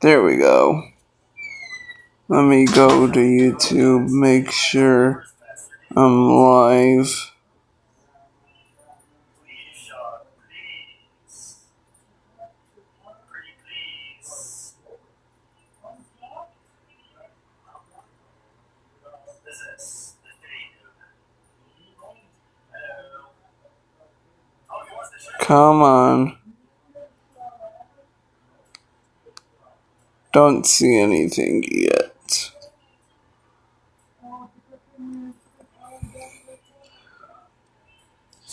There we go. Let me go to YouTube, make sure I'm live. Come on. Don't see anything yet.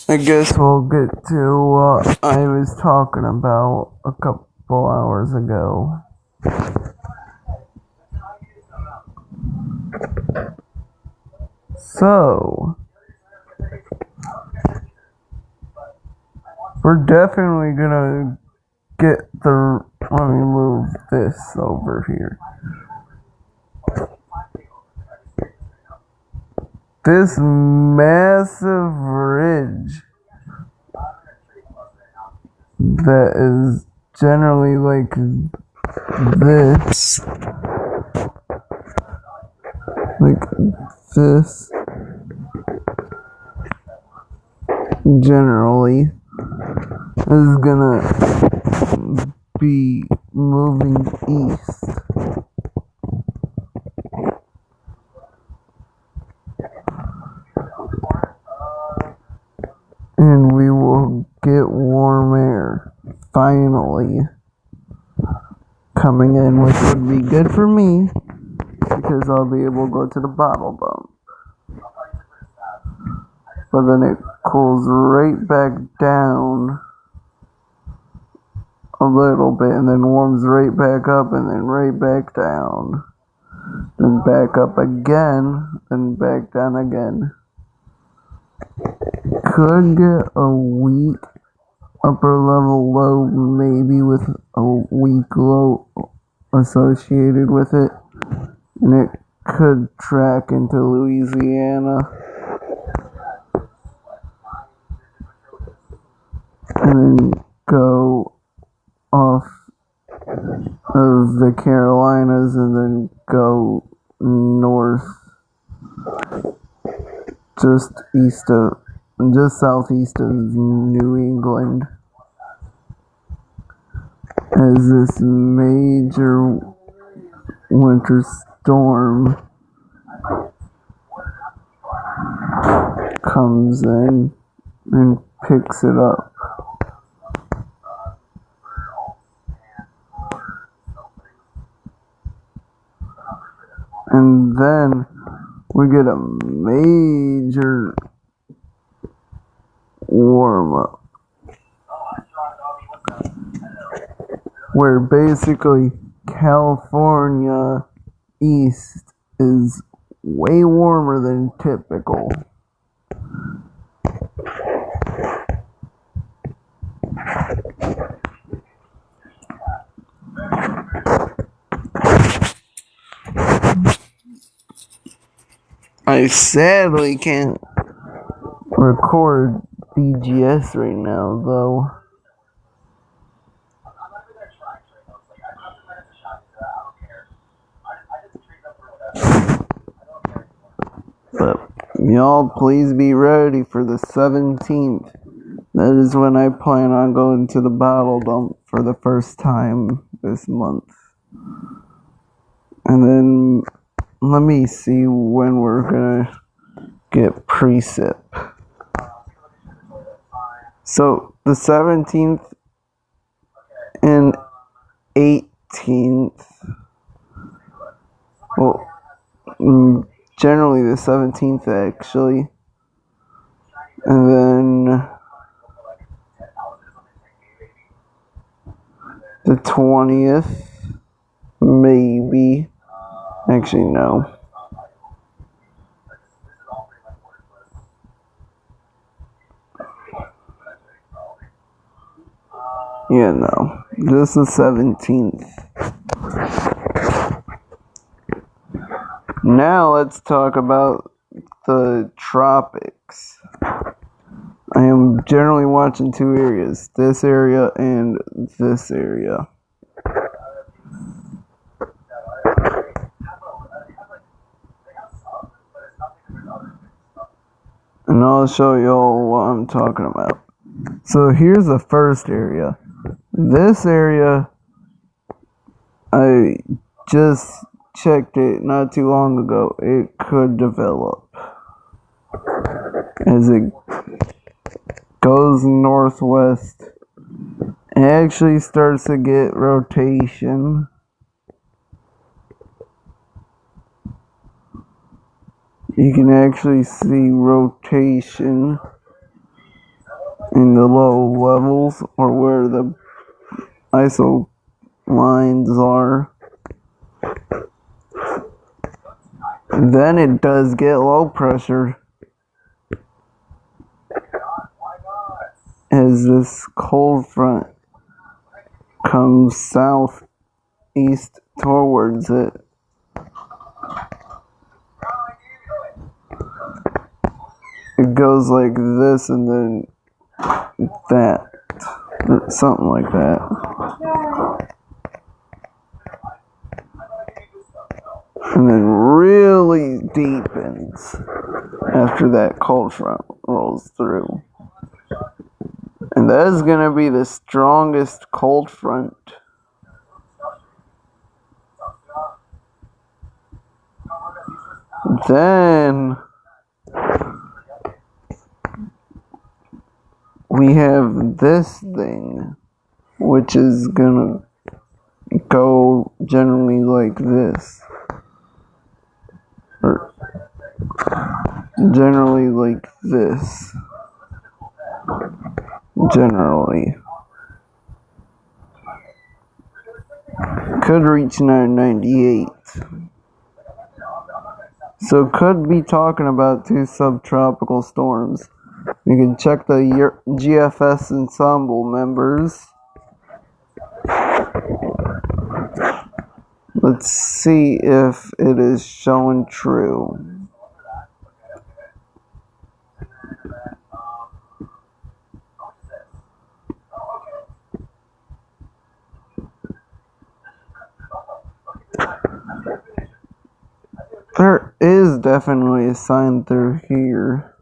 I guess we'll get to what I was talking about a couple hours ago. So, we're definitely gonna get the. Let me move this over here. This massive ridge that is generally like this, generally is gonna be moving east. And we will get warm air, finally, coming in, which would be good for me, because I'll be able to go to the bottle dump. But then it cools right back down a little bit, and then warms right back up, and then right back down. Then back up again, then back down again. Could get a weak upper level low, maybe with a weak low associated with it, and it could track into Louisiana and then go off of the Carolinas and then go north just southeast of New England, as this major winter storm comes in and picks it up. And then we get a major warm up where basically California east is way warmer than typical. I sadly can't record BGS right now, though. But y'all, please be ready for the 17th. That is when I plan on going to the bottle dump for the first time this month. And then let me see when we're gonna get precip. So the 17th and 18th. Well, generally the 17th actually. And then the 20th, maybe. Actually, no. Yeah, no. Just the 17th. Now let's talk about the tropics. I am generally watching two areas. This area and this area. and I'll show you all what I'm talking about. So here's the first area. This area, I just checked it not too long ago. It could develop as it goes northwest. It actually starts to get rotation. You can actually see rotation in the low levels, or where the ISO lines are. Then it does get low pressure as this cold front comes southeast towards it. It goes like this and then that, something like that. And then really deepens after that cold front rolls through. And that is going to be the strongest cold front. Then we have this thing, which is gonna go generally like this, or generally like this, generally. Could reach 998. So could be talking about two subtropical storms. You can check the GFS ensemble members. Let's see if it is showing true. There is definitely a sign through here.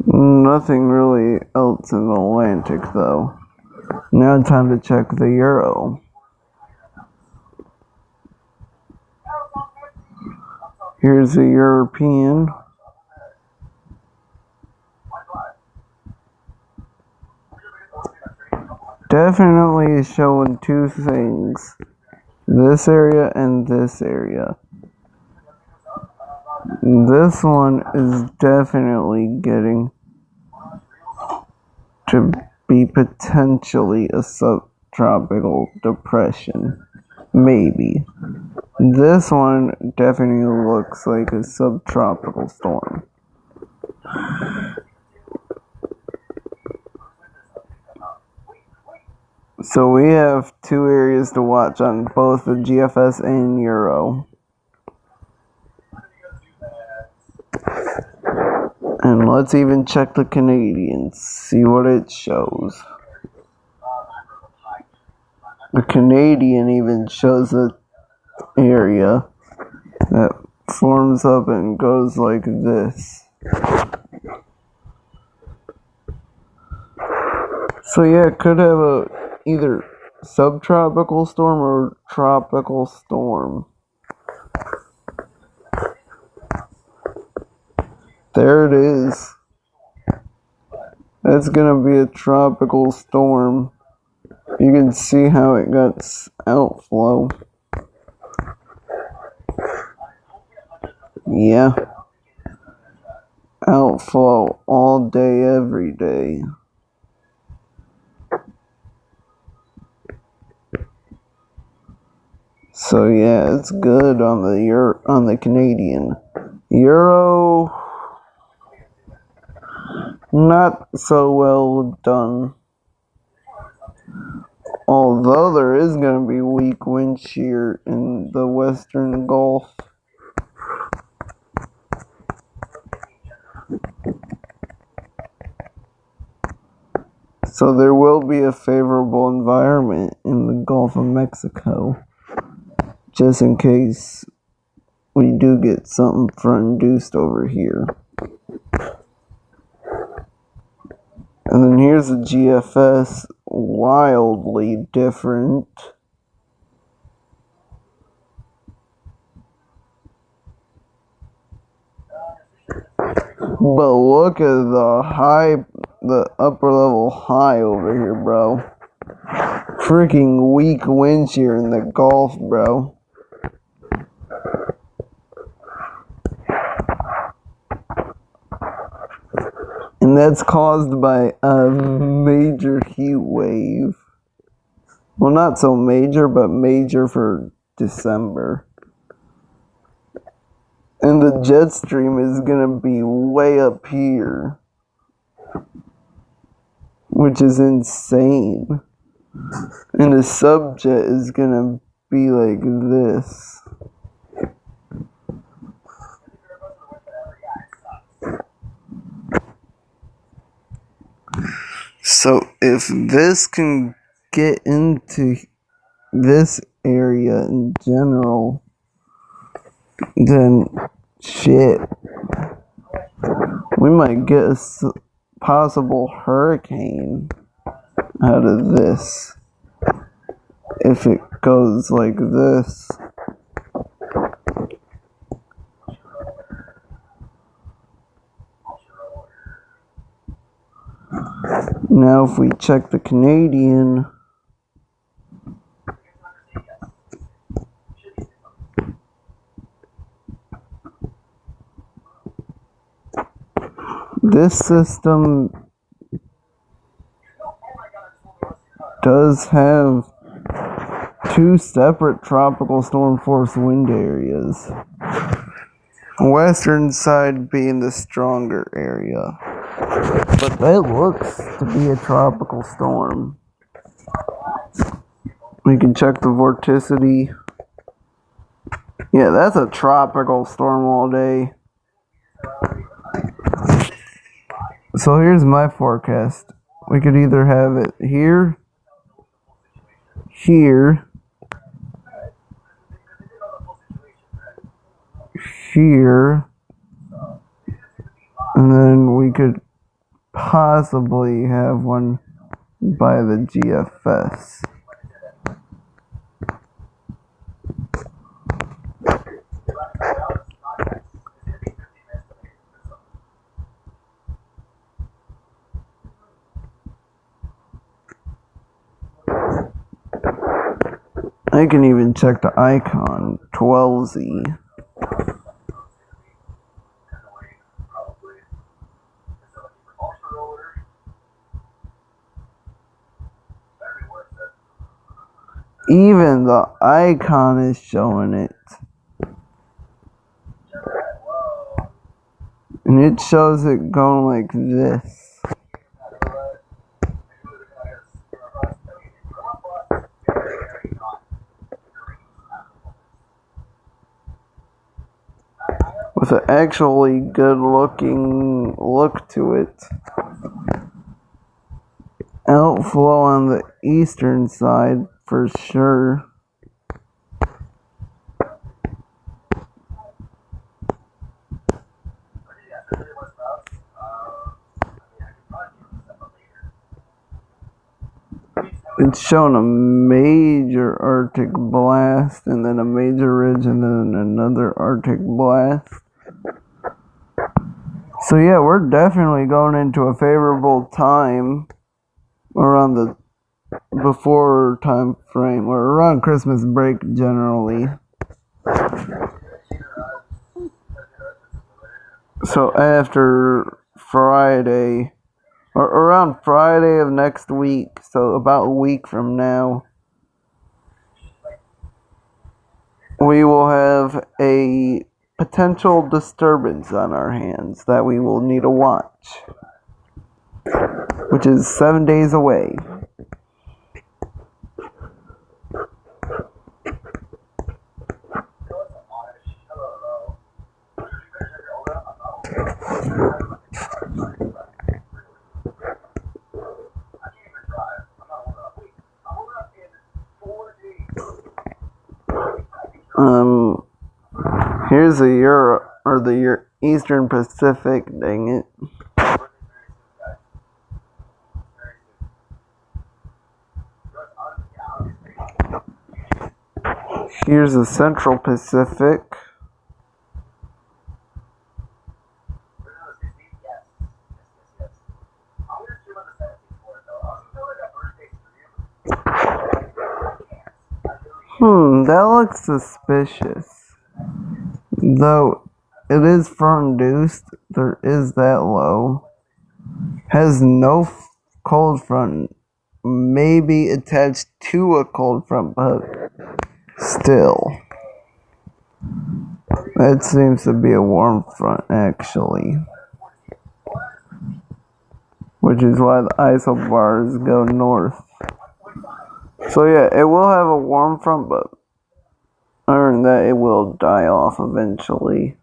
Nothing really else in the Atlantic, though. Now time to check the Euro. Here's the European. Definitely showing two things. This area and this area. This one is definitely getting to be potentially a subtropical depression. Maybe. This one definitely looks like a subtropical storm. So we have two areas to watch on both the GFS and Euro. And let's even check the Canadian, see what it shows. The Canadian even shows an area that forms up and goes like this. So yeah, it could have a either subtropical storm or tropical storm. There it is. That's gonna be a tropical storm. You can see how it got outflow. Yeah. Outflow all day, every day. So yeah, it's good on the Canadian. Euro, not so well done. Although there is going to be weak wind shear in the Western Gulf. So there will be a favorable environment in the Gulf of Mexico, just in case we do get something front-induced over here. And then here's the GFS, wildly different. But look at the upper level high over here, bro. Freaking weak winds here in the Gulf, bro. And that's caused by a major heat wave. Well, not so major, but major for December. And the jet stream is gonna be way up here, which is insane. And the subjet is gonna be like this. So if this can get into this area in general, then shit, we might get a possible hurricane out of this if it goes like this. Now if we check the Canadian, this system does have two separate tropical storm force wind areas. Western side being the stronger area. But that looks to be a tropical storm. We can check the vorticity. Yeah, that's a tropical storm all day. So here's my forecast. We could either have it here, here, here, and then we could possibly have one by the GFS. I can even check the icon 12Z. Even the icon is showing it. And it shows it going like this. With an actually good looking look to it. Outflow on the eastern side for sure. It's showing a major Arctic blast and then a major ridge and then another Arctic blast. So yeah, we're definitely going into a favorable time around the before time frame or around Christmas break generally. So after Friday or around Friday of next week, so about a week from now, we will have a potential disturbance on our hands that we will need to watch, which is 7 days away. Here's the Europe or the Eastern Pacific. Dang it! Here's the Central Pacific. That looks suspicious. Though it is front induced, there is that low. Has no cold front. Maybe attached to a cold front, but still. That seems to be a warm front, actually. Which is why the isobars go north. So yeah, it will have a warm front, but other than that, it will die off eventually.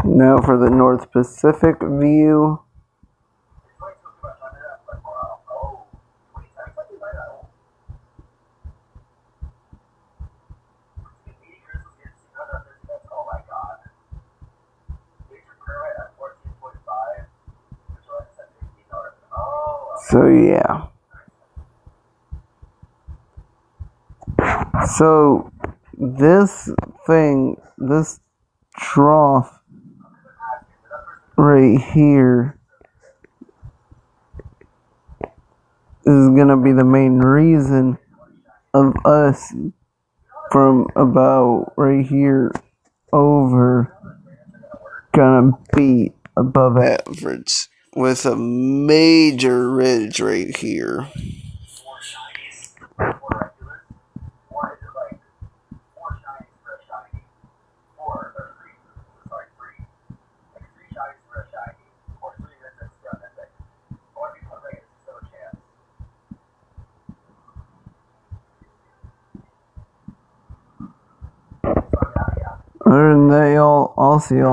Now for the North Pacific view. So yeah. So this thing, this trough right here is gonna be the main reason of us from about right here over gonna be above average with a major ridge right here. Other than that, y'all, I'll see y'all.